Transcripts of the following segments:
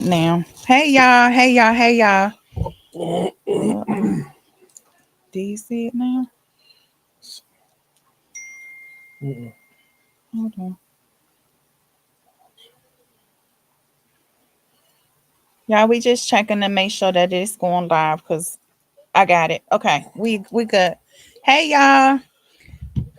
Now. Hey y'all, hey y'all, hey y'all. Look, do you see it now? Hold on. Y'all, we just checking to make sure that it's going live because I got it. Okay, we good. Hey y'all.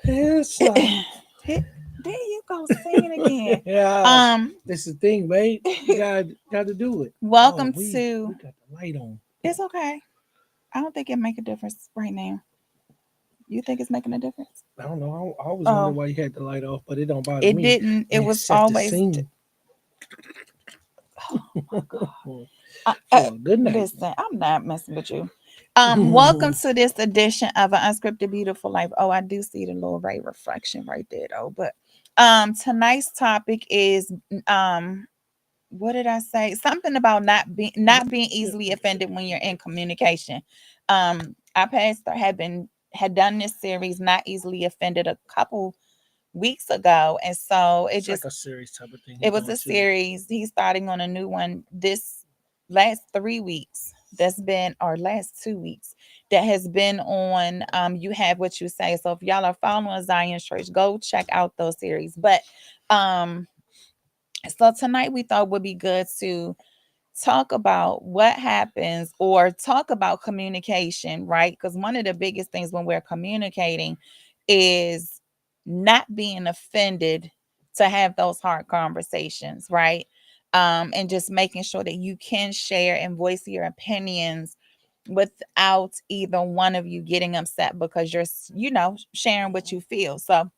It's like, Hey, there you go singing again. yeah, Um, this is the thing, mate. You got to do it. Oh, welcome we to. got the light on. It's okay. I don't think it make a difference right now. You think it's making a difference? I don't know. I always wonder Oh, why you had the light off, but it don't bother it me. didn't. It And it was set the always. scene Oh my god. for a good night. Listen, I'm not messing with you. Welcome to this edition of An Unscripted Beautiful Life. Oh, I do see the little ray reflection right there, though. But tonight's topic is what did I say? Something about not being easily offended when you're in communication. Our pastor had done this series, not easily offended, a couple weeks ago, and so it It's like just a serious type of thing he it was doing a too. series. He's starting on a new one this last 3 weeks. That's been our last 2 weeks. That has been on You Have What You Say. So if y'all are following Zion Church, go check out those series. But um so tonight we thought would be good to talk about what happens or talk about communication, right? Because one of the biggest things when we're communicating is not being offended to have those hard conversations, right? And just making sure that you can share and voice your opinions without either one of you getting upset because you're sharing what you feel. So,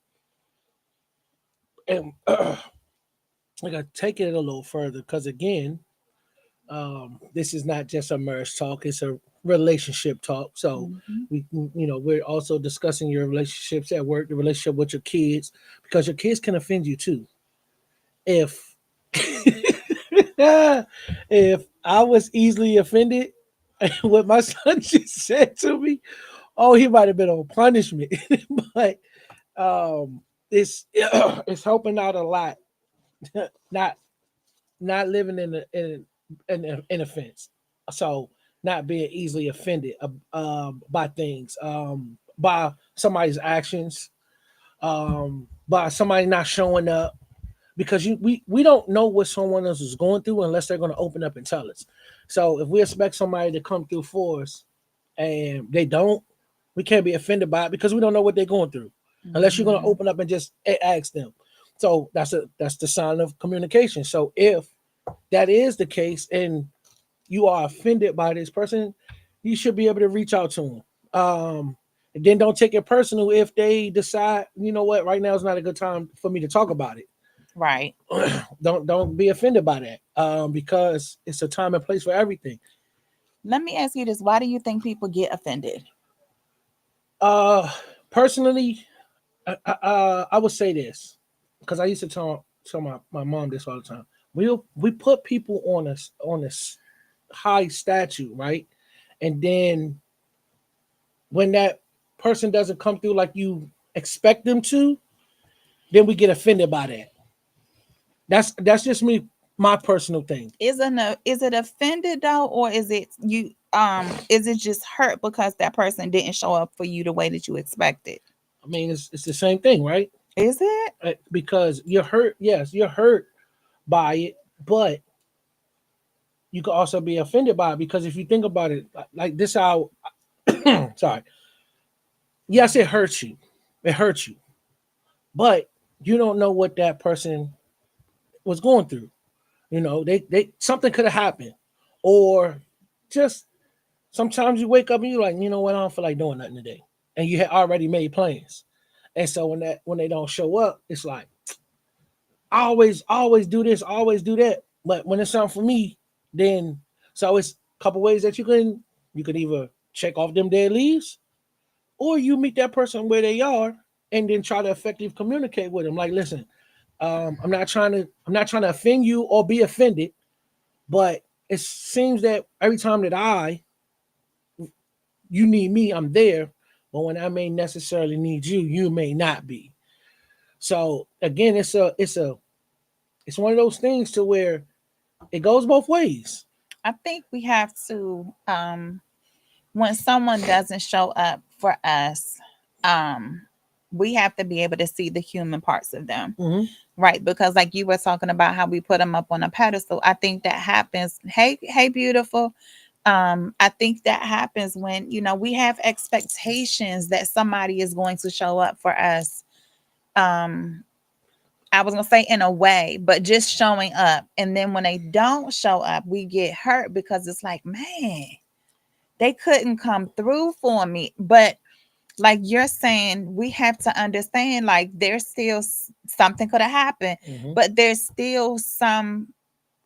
And I got to take it a little further because again, this is not just a marriage talk; it's a relationship talk. So mhm. we're also discussing your relationships at work, the relationship with your kids, because your kids can offend you too. If if I was easily offended, what my son just said to me, oh, he might have been on punishment, but it's it's helping out a lot. not not living in offense. So not being easily offended by things, by somebody's actions, by somebody not showing up because we don't know what someone else is going through unless they're going to open up and tell us. So if we expect somebody to come through for us and they don't, we can't be offended by it because we don't know what they're going through unless you're going to Mhm. open up and just ask them. So that's the sign of communication. So if that is the case and you are offended by this person, you should be able to reach out to them. And then don't take it personal if they decide, you know what, right now is not a good time for me to talk about it. Right. Don't be offended by that because it's a time and place for everything. Let me ask you this. Why do you think people get offended? Uh, personally, I would say this because I used to tell my mom this all the time. We put people on this high statue, right? And then when that person doesn't come through like you expect them to, then we get offended by that. That's just me, my personal thing. Is it offended though, or is it just hurt because that person didn't show up for you the way that you expected? I mean, it's the same thing, right? Is it? Because you're hurt. Yes, you're hurt by it, but you could also be offended by it because if you think about it, like this, how sorry, yes, it hurts you, it hurts you, but you don't know what that person was going through. You know, they something could have happened, or just sometimes you wake up and you're like, you know what, I don't feel like doing nothing today, and you had already made plans, and so when they don't show up, it's like I always do this, I always do that, but when it's something for me, then so it's a couple ways that you could either check off them dead leaves, or you meet that person where they are, and then try to effectively communicate with them. Like, listen, I'm not trying to offend you or be offended, but it seems that every time that you need me, I'm there. But when I may necessarily need you, you may not be. So again, it's one of those things to where It goes both ways. I think we have to when someone doesn't show up for us, um we have to be able to see the human parts of them. Hmm. Right, because like you were talking about how we put them up on a pedestal. I think that happens. Hey, beautiful. I think that happens when, we have expectations that somebody is going to show up for us. Um, I was gonna say in a way, but just showing up. And then when they don't show up, we get hurt because it's like, man, they couldn't come through for me. But like you're saying, we have to understand like there's still something could have happened, Hmm. but there's still some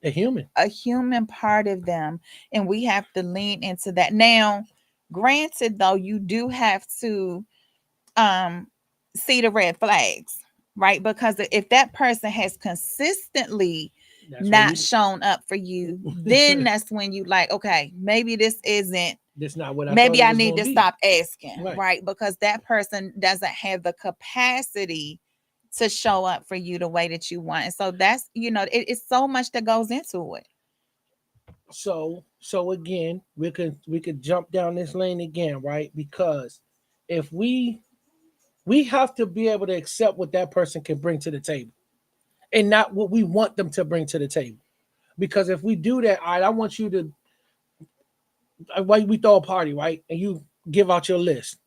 A human. a human part of them, and we have to lean into that. Now, granted though, you do have to um see the red flags, right? Because if that person has consistently That's when not you. shown up for you, then that's when you like, okay, maybe this isn't, That's not what I thought maybe it I was need going to to be. stop asking, Right. right? Because that person doesn't have the capacity to show up for you the way that you want. And so that's, it's so much that goes into it. So again, we could jump down this lane again, right? Because if we have to be able to accept what that person can bring to the table and not what we want them to bring to the table. Because if we do that, all right, I want you to, why we throw a party, right? And you give out your list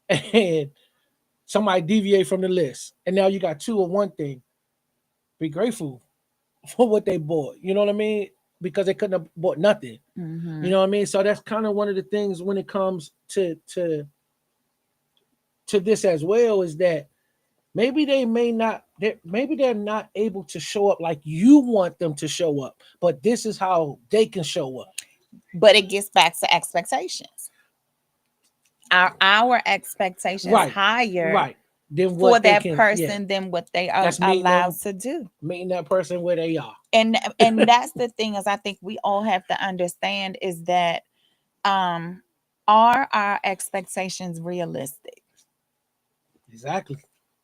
and somebody deviate from the list. And now you got two or one thing. Be grateful for what they bought. You know what I mean? Because they couldn't have bought nothing. You Mm-hmm. know what I mean? So that's kind of one of the things when it comes to this as well, is that maybe they may not maybe they're not able to show up like you want them to show up, but this is how they can show up. But it gets back to expectations. Our expectations Right. higher Right. Then for what they that can, yeah. person than what they are That's meeting allowed them, to do. meeting that person where they are. And that's the thing, is I think we all have to understand is that um are our expectations realistic? Exactly.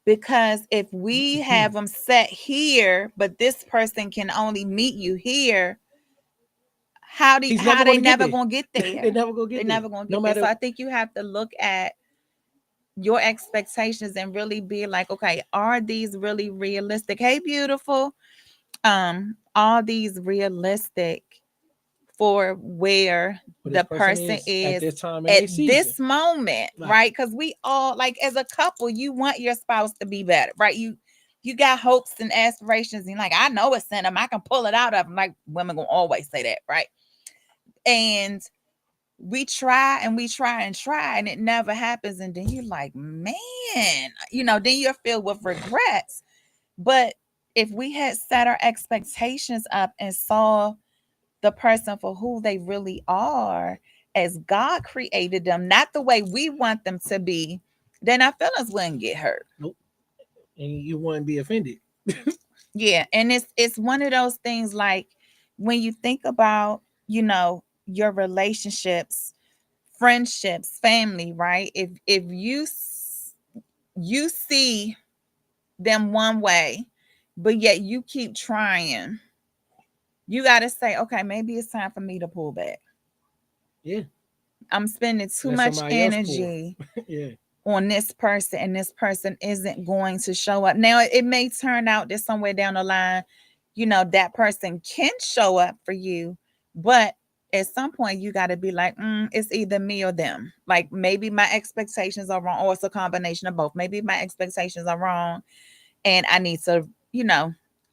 Because if we have them set here but this person can only meet you here, He's never how going they to get never there. gonna get They're there? never going to They're get there. never gonna No get there. So matter. I think you have to look at your expectations and really be like, okay, are these really realistic? Hey, beautiful. Are these realistic for where But this the person person is at is this time in at their season. this moment, Right. right? Because we all, like, as a couple, you want your spouse to be better, right? You got hopes and aspirations, and you're like, I know it's in them, I can pull it out of them. Like, women gonna always say that, right? And we try and we try and try, and it never happens. And then you're like, man, then you're filled with regrets. But if we had set our expectations up and saw the person for who they really are, as God created them, not the way we want them to be, then our feelings wouldn't get hurt. Nope. And you wouldn't be offended. Yeah, and it's one of those things, like when you think about, your relationships, friendships, family, right? If you see them one way, but yet you keep trying, you got to say, okay, maybe it's time for me to pull back. Yeah. I'm spending too Let much somebody else pour. energy Yeah. on this person, and this person isn't going to show up. Now, it may turn out that somewhere down the line, that person can show up for you, but at some point you got to be like, it's either me or them. Like, maybe my expectations are wrong, or it's a combination of both. Maybe my expectations are wrong and I need to,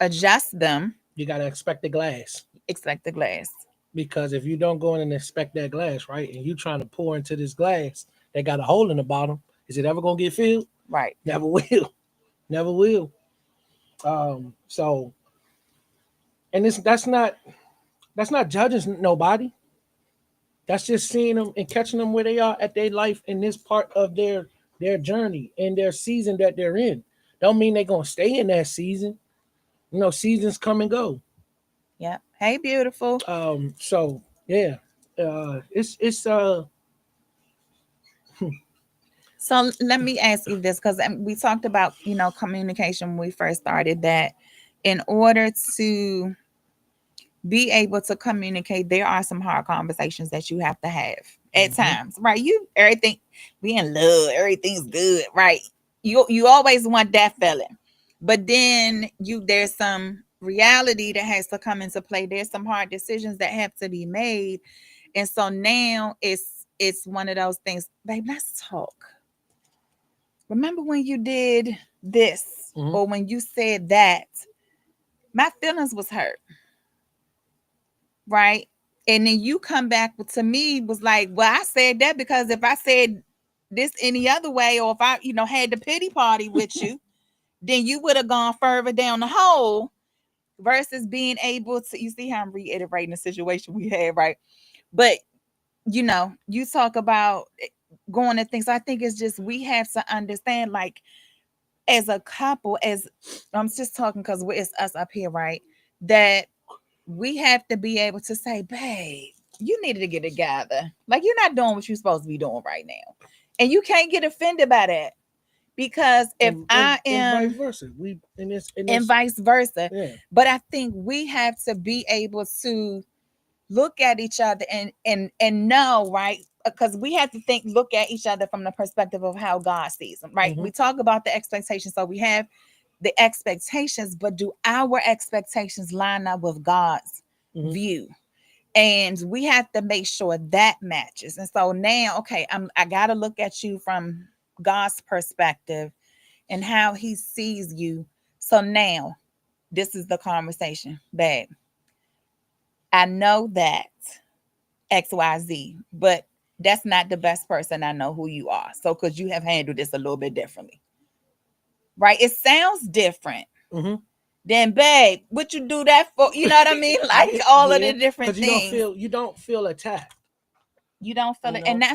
adjust them. You got to expect the glass. Expect the glass. Because if you don't go in and expect that glass, right, and you trying to pour into this glass that got a hole in the bottom, is it ever going to get filled? Right. Never will. Never will. So, and it's that's not judging nobody. That's just seeing them and catching them where they are at their life in this part of their journey and their season that they're in. Don't mean they're gonna stay in that season. Seasons come and go. Yeah. Hey, beautiful. So yeah, it's So let me ask you this, because we talked about, communication when we first started, that in order to be able to communicate. There are some hard conversations that you have to have at Mm-hmm. times, right? You everything be in love, everything's good, right? You always want that feeling. But then there's some reality that has to come into play. There's some hard decisions that have to be made. And so now it's one of those things, babe, let's talk. Remember when you did this Mm-hmm. or when you said that? My feelings was hurt, right? And then you come back to me was like, well, I said that because if I said this any other way, or if I, had the pity party with you, then you would have gone further down the hole versus being able to, you see how I'm reiterating the situation we had, right? But you talk about going to things. I think it's just we have to understand, like, as a couple, as I'm just talking because it's us up here, right? That we have to be able to say, babe, you needed to get together. Like, you're not doing what you're supposed to be doing right now. And you can't get offended by that. Because if I And vice am, versa. We in and this vice versa. yeah. But I think we have to be able to look at each other and know, right? Because we have to look at each other from the perspective of how God sees them, right? Mm-hmm. We talk about the expectations. So we have the expectations, but do our expectations line up with God's Mm-hmm. view? And we have to make sure that matches. And so now, okay, I got to look at you from God's perspective and how he sees you. So now this is the conversation, babe. I know that XYZ, but that's not the best person. I know who you are. So could you have handled this a little bit differently? Right? It sounds different. Mm-hmm. Then, babe, what you do that for? You know what I mean? Like Yeah, all of yeah. the different Because things. you don't feel attacked. You don't feel You it. And know,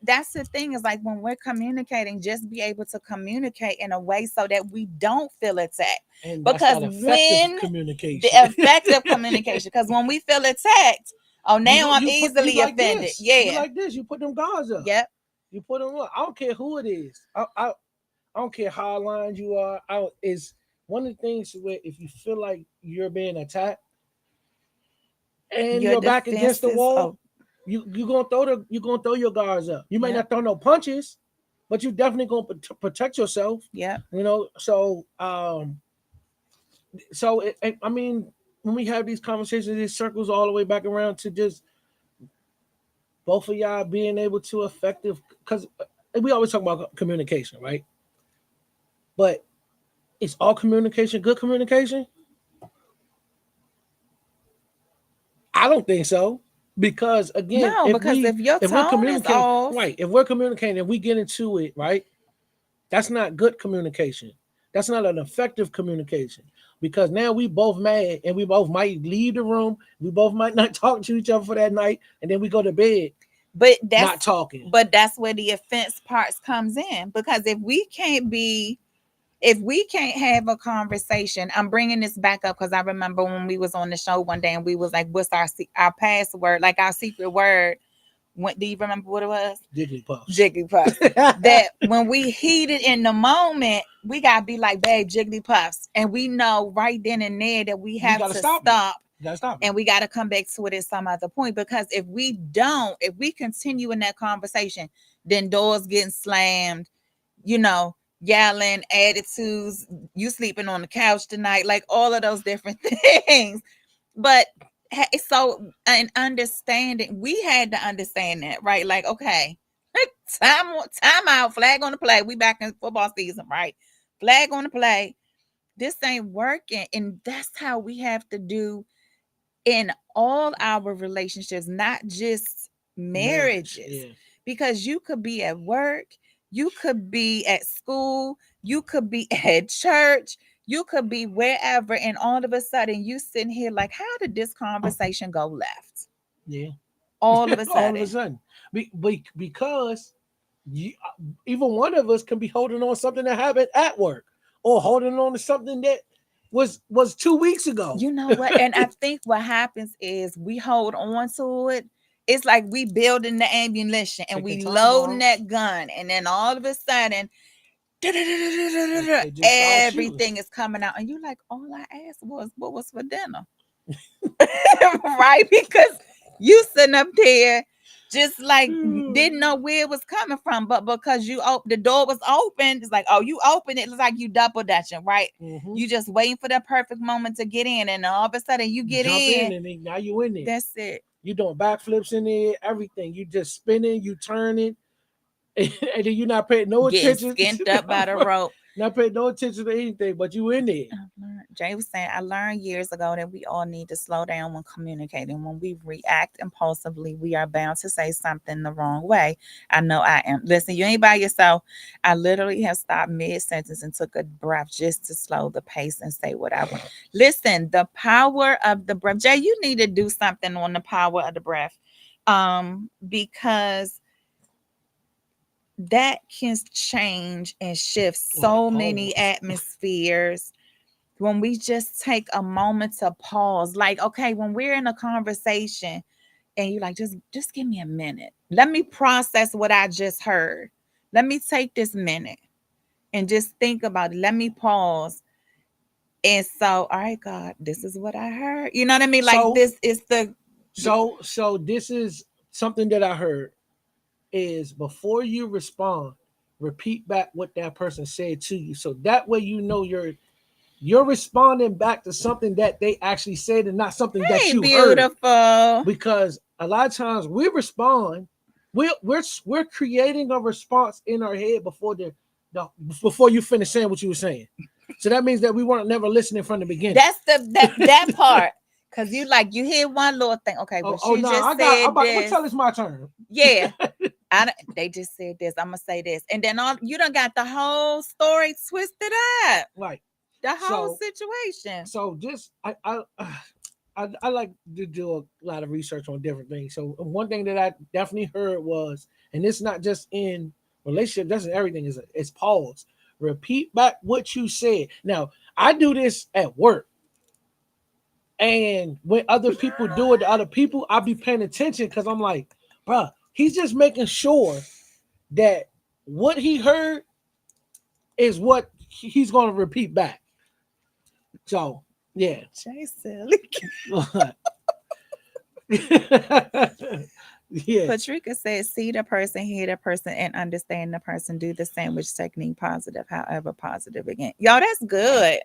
that's the thing, is like when we're communicating, just be able to communicate in a way so that we don't feel attacked. and that's Because that effective when the communication. effective communication, because when we feel attacked, oh, now I'm You easily like offended. this. You Yeah. like this. You put them guards up. Yep. You put them up. I don't care who it is. I don't care how aligned you are. Is one of the things where if you feel like you're being attacked and Your you're back against the defenses. wall, Oh, you gonna throw your guards up. You may yep. not throw no punches, but you definitely gonna protect yourself. Yep. You know, I mean, when we have these conversations, it circles all the way back around to just both of y'all being able to effective, because we always talk about communication, right? But is all communication good communication? I don't think so. Because again, No, because if your if we're tone is communicating off, right, if we're communicating and we get into it, right, that's not good communication. That's not an effective communication. Because now we both mad and we both might leave the room. We both might not talk to each other for that night, and then we go to bed but not talking. that's where the offense parts comes in. Because if we can't have a conversation, I'm bringing this back up because I remember when we was on the show one day and we was like, what's our password, like our secret word? What do you remember what it was? Jigglypuffs. Jigglypuffs. That when we heated in the moment, we gotta be like, babe, Jigglypuffs. And we know right then and there that we We have gotta to stop it. stop You gotta stop it. and we got to come back to it at some other point. Because if we continue in that conversation, then doors getting slammed, you know, yelling, attitudes, you sleeping on the couch tonight, like all of those different things. But so, and understanding, we had to understand that, right? Like, okay, time out, flag on the play. We back in football season, right? Flag on the play. This ain't working. And that's how we have to do in all our relationships, not just Marriage. marriages. Yeah. Because you could be at work, you could be at school, you could be at church, you could be wherever, and all of a sudden you sitting here like, how did this conversation go left? Yeah. All of a All of a sudden. sudden. Because you, even one of us can be holding on something that happened at work, or holding on to something that was 2 weeks ago. You know what? And I think what happens is we hold on to it. It's like we building the ammunition and Ticking we time loading bombs. that gun, and then all of a sudden It just start shooting. everything is coming out, and you're like, all I asked was what was for dinner. right? Because you sitting up there just like didn't know where it was coming from, but because the door was open, it's like, oh, you open it, it's like you double dutching, right? Hmm. You just waiting for the perfect moment to get in, and all of a sudden you You get jump in, in. and then now you in there. That's it. You doing backflips in there, everything. You just spinning, you turning, and then you not paying no Getting attention. skint up by the rope. Not paying no attention to anything, but you in there. Jay was saying, I learned years ago that we all need to slow down when communicating. When we react impulsively, we are bound to say something the wrong way. I know I am. Listen, you ain't by yourself. I literally have stopped mid sentence and took a breath just to slow the pace and say what I want. Listen, the power of the breath. Jay, you need to do something on the power of the breath. Because that can change and shift Well, so many pause. atmospheres when we just take a moment to pause. Like, okay, when we're in a conversation and you're like, just give me a minute, let me process what I just heard, let me take this minute and just think about it, let me pause. And so, all right, God, this is what I heard, you know what I mean? Like, So, this is so this is something that I heard is before you respond, repeat back what that person said to you. So that way you know you're responding back to something that they actually said and not something that hey, you heard. beautiful. Because a lot of times we respond, we're creating a response in our head the before you finish saying what you were saying. So that means that we weren't never listening from the beginning. That's that part. Cause you like you hear one little thing. Okay, Oh, well, oh she no, just I'm said about to this. tell it's my turn. Yeah, they just said this. I'm gonna say this, and then all you done got the whole story twisted up, Like the whole so, situation. so just I like to do a lot of research on different things. So one thing that I definitely heard was, and it's not just in relationship, that's in everything. It's pause. Repeat back what you said. Now I do this at work, and when other people do it to other people, I'll be paying attention because I'm like, bruh, he's just making sure that what he heard is what he's going to repeat back. So yeah. Jay silly. Yeah. Patricia says, see the person, hear the person, and understand the person. Do the same with technique positive, however positive again. Y'all, that's good.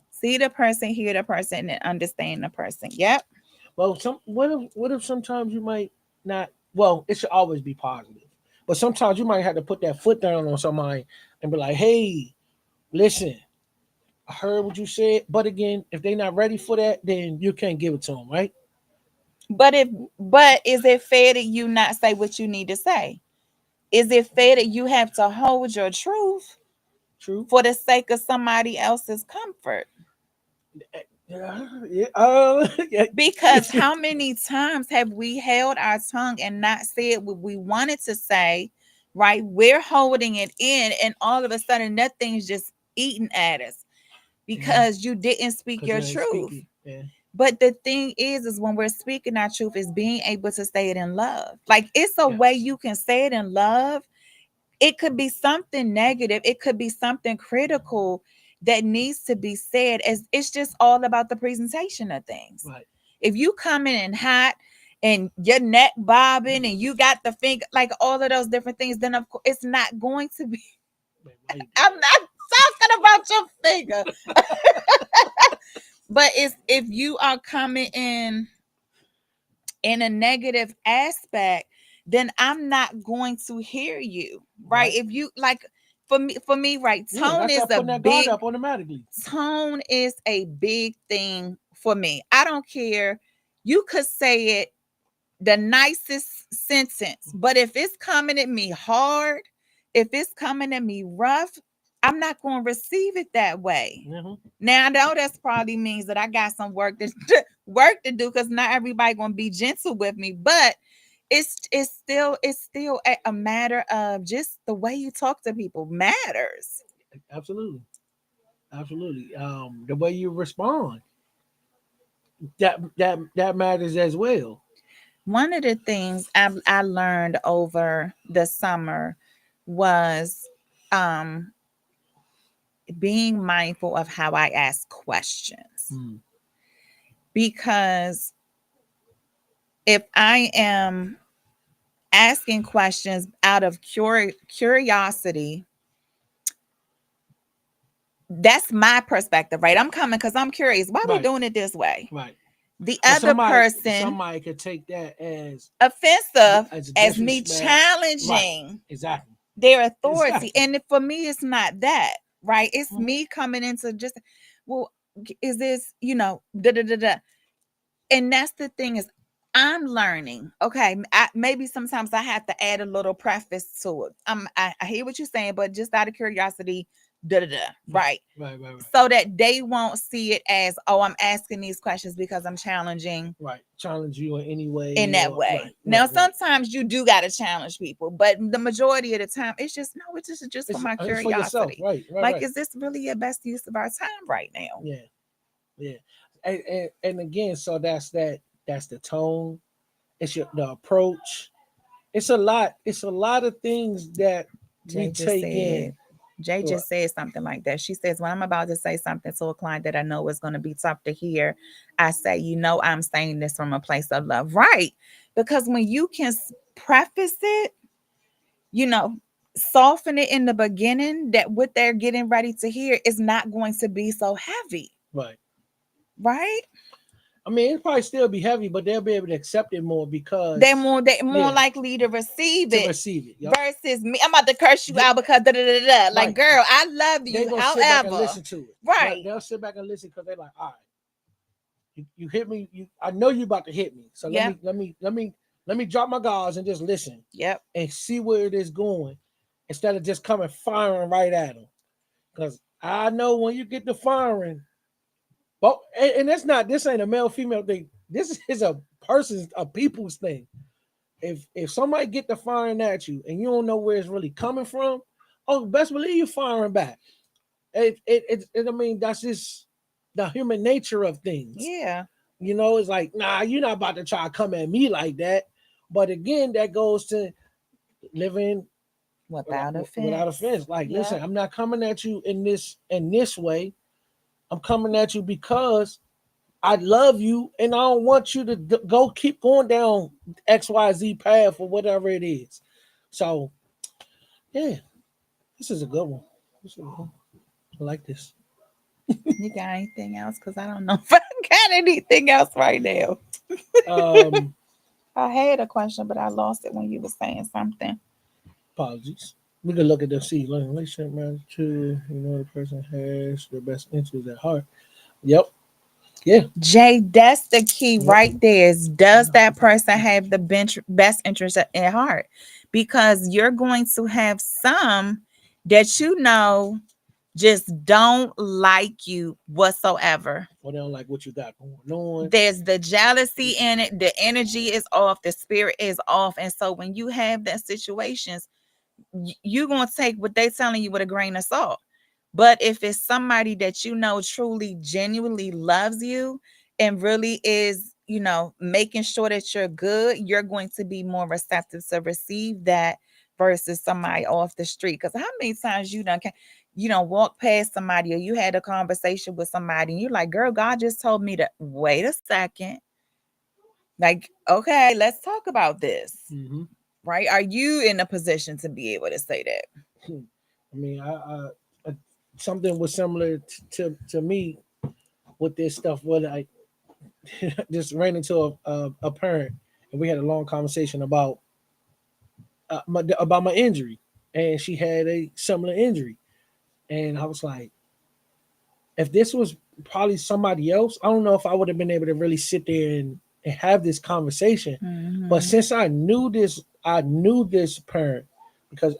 See the person, hear the person, and understand the person. Yep. Well, what if sometimes you might not? Well, it should always be positive, but sometimes you might have to put that foot down on somebody and be like, "Hey, listen, I heard what you said, but again, if they're not ready for that, then you can't give it to them, right?" But if but is it fair that you not say what you need to say? Is it fair that you have to hold your truth True. for the sake of somebody else's comfort? Yeah. Yeah. Because how many times have we held our tongue and not said what we wanted to say, right? We're holding it in, and all of a sudden that thing's just eating at us Yeah. because you didn't speak Because your you ain't truth. speaking. Yeah. But the thing is when we're speaking our truth, is being able to say it in love. Like, it's a way Yes. you can say it in love. It could be something negative, it could be something critical that needs to be said. As it's just all about the presentation of things. Right. If you come in hot and your neck bobbing and you got the finger, like all of those different things, then of course it's not going to be. Man, why you do I'm not talking about your finger. But it's if you are coming in a negative aspect, then I'm not going to hear you, that? right? Right. If you like, for me, right, Yeah, that's that putting that guard up automatically. tone is a big thing for me. I don't care. You could say it the nicest sentence, but if it's coming at me hard, if it's coming at me rough, I'm not going to receive it that way. Mm-hmm. Now I know that's probably means that I got some work to work to do, because not everybody gonna be gentle with me, but it's still a matter of just the way you talk to people matters. Absolutely. Absolutely. The way you respond, that matters as well. One of the things I learned over the summer was um being mindful of how I ask questions. Mm. because if I am asking questions out of curiosity, that's my perspective, right? I'm coming because I'm curious. Why are we Right. doing it this way? Right. The But other person somebody could take that offensive as as me disrespect. Right. challenging Exactly. their authority. Exactly. And for me, it's not that, right? It's Hmm. me coming into just, well, is this, da da da da. And that's the thing is, I'm learning. Okay, maybe sometimes I have to add a little preface to it. I hear what you're saying, but just out of curiosity, da da da, Right. right? Right. Right. Right. So that they won't see it as, oh, I'm asking these questions because I'm challenging Right. Challenge you in any in way that or right. way. Now, Right. Right. sometimes you do got to challenge people, but the majority of the time, it's just no, it's just for my It's for yourself. curiosity. Right. Right. Like, Right. is this really your best use of our time right now? Yeah. Yeah. And again, so that's the tone. It's the approach. It's a lot. It's a lot of things that we Jay just take in. said, Jay What? just said something like that. She says, when I'm about to say something to a client that I know is going to be tough to hear, I say, I'm saying this from a place of love. Right. Because when you can preface it, you know, soften it in the beginning, that what they're getting ready to hear is not going to be so heavy. Right. Right. I mean, it probably still be heavy, but they'll be able to accept it more They're because, more yeah, likely to receive to it receive it. Yep. versus me. I'm about to curse you They, out because da da da da. Like, right. girl, I love They you. gonna sit back and However, listen to it. right. They'll sit back and listen because they're like, all right, you hit me. I know you about to hit me. So Yep. let me drop my guards and just listen Yep. and see where it is going instead of just coming firing right at them. Because I know when you get to firing, well, and that's not, this ain't a male female thing. This is a people's thing. If somebody get to firing at you and you don't know where it's really coming from, oh, best believe you firing back. I mean, that's just the human nature of things. Yeah. It's like, nah, you're not about to try to come at me like that. But again, that goes to living Without without offense. offense. Like, Yep. listen, I'm not coming at you in this way. I'm coming at you because I love you and I don't want you to go keep going down XYZ path or whatever it is. So yeah, this is a good one. This is a good one. I like this. You got anything else? Because I don't know if I got anything else right now. Um, I had a question, but I lost it when you were saying something. Apologies. We can look at the see relationship matters too. The person has their best interests at heart. Yep. Yeah. Jay, that's the key Yep. right there. Is does that person have the best interest at heart? Because you're going to have some that just don't like you whatsoever. Or they don't like what you got going on. There's the jealousy in it, the energy is off, the spirit is off. And so when you have that situations, you're going to take what they're telling you with a grain of salt. But if it's somebody that truly, genuinely loves you and really is, making sure that you're good, you're going to be more receptive to receive that versus somebody off the street. Because how many times walk past somebody or you had a conversation with somebody and you're like, girl, God just told me to wait a second. Like, okay, let's talk about this. Mm-hmm. Right? Are you in a position to be able to say that? I mean, I something was similar to me with this stuff. What I just ran into a parent, and we had a long conversation about my injury, and she had a similar injury, and I was like, if this was probably somebody else, I don't know if I would have been able to really sit there and have this conversation. But Mm-hmm. since I knew this parent because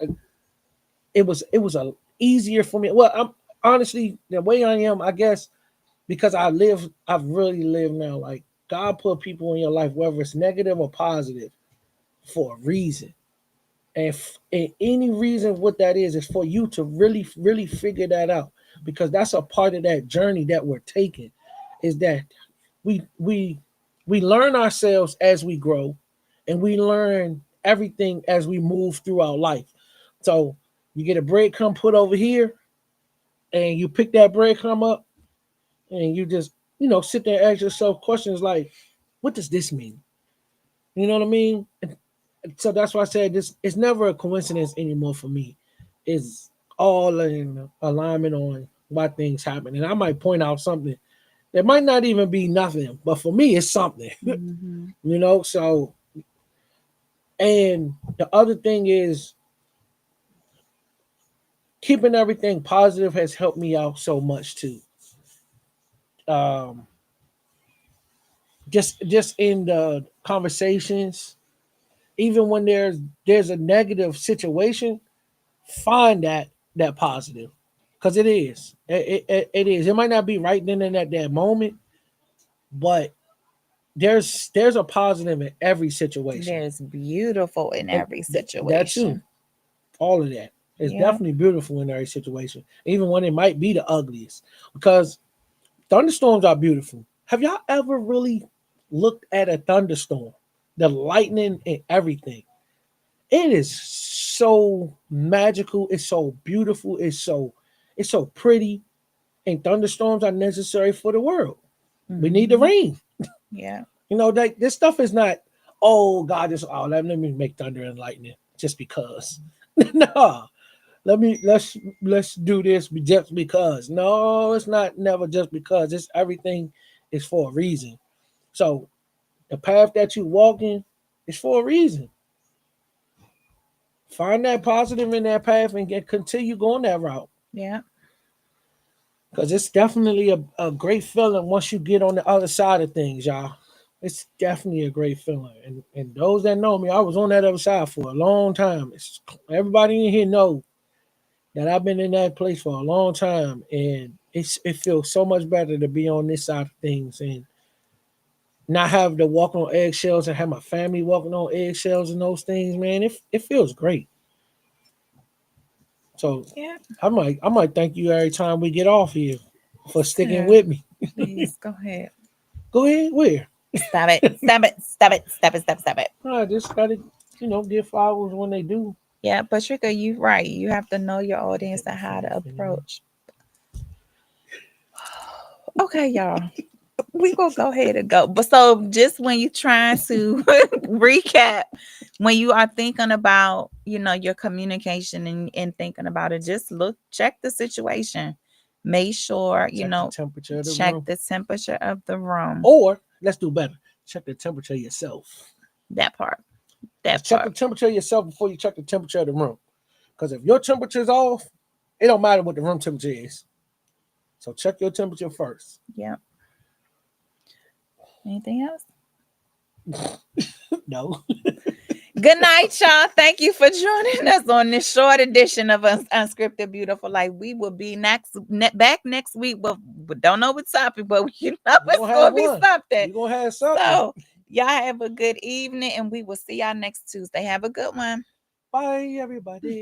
it was a easier for me. Well, I'm honestly the way I am, I guess, because I've really lived now. Like God put people in your life, whether it's negative or positive, for a reason. And any reason what that is for you to really, really figure that out. Because that's a part of that journey that we're taking, is that we learn ourselves as we grow, and we learn everything as we move throughout life. So you get a breadcrumb put over here, and you pick that breadcrumb up, and you just sit there and ask yourself questions like, what does this mean? You know what I mean? And so that's why I said this. It's never a coincidence anymore for me. It's all in alignment on why things happen. And I might point out something that might not even be nothing, but for me, it's something. Mm-hmm. So, and the other thing is keeping everything positive has helped me out so much too. Um, just in the conversations, even when there's a negative situation, find that positive, because it is. It is. It might not be right then and at that moment, but there's a positive in every situation. There's beautiful in And every that too, situation. all of that. It's Yeah. definitely beautiful in every situation, even when it might be the ugliest. Because thunderstorms are beautiful. Have y'all ever really looked at a thunderstorm? The lightning and everything. It is so magical. It's so beautiful. It's so pretty. And thunderstorms are necessary for the world. We need the Mm-hmm. rain. Yeah. Like this stuff is not, oh God, this let me make thunder and lightning just because. No. Let's do this just because. No, it's not never just because. It's everything is for a reason. So the path that you walk in is for a reason. Find that positive in that path and continue going that route. Yeah. Because it's definitely a great feeling once you get on the other side of things, y'all. It's definitely a great feeling. And those that know me, I was on that other side for a long time. Everybody in here know that I've been in that place for a long time. And it feels so much better to be on this side of things and not have to walk on eggshells and have my family walking on eggshells and those things, man. It feels great. So Yeah. I might thank you every time we get off here for sticking Sure. with me. Please go ahead. Go ahead, where? Stop it. Stop it. Stop it. Stop it. Stop it. Stop it. I just gotta, give flowers when they do. Yeah, Patricia, you right. You have to know your audience and how to Finna. approach. Okay, y'all. We gonna go ahead and go. But so just when you trying to recap, when you are thinking about, your communication and thinking about it, just check the situation. Make sure, Check the temperature of the check room. the temperature of the room. Or let's do better. Check the temperature yourself. That part. Because That check the part. temperature yourself before you check the temperature of the room. Because if your temperature's off, it don't matter what the room temperature is. So check your temperature first. Yeah. Anything else? No. Good night, y'all. Thank you for joining us on this short edition of Unscripted Beautiful Life. We will be back next week. We don't know what topic, but We're it's gonna going have to be one. something. We're gonna have something. So, y'all have a good evening, and we will see y'all next Tuesday. Have a good one. Bye everybody.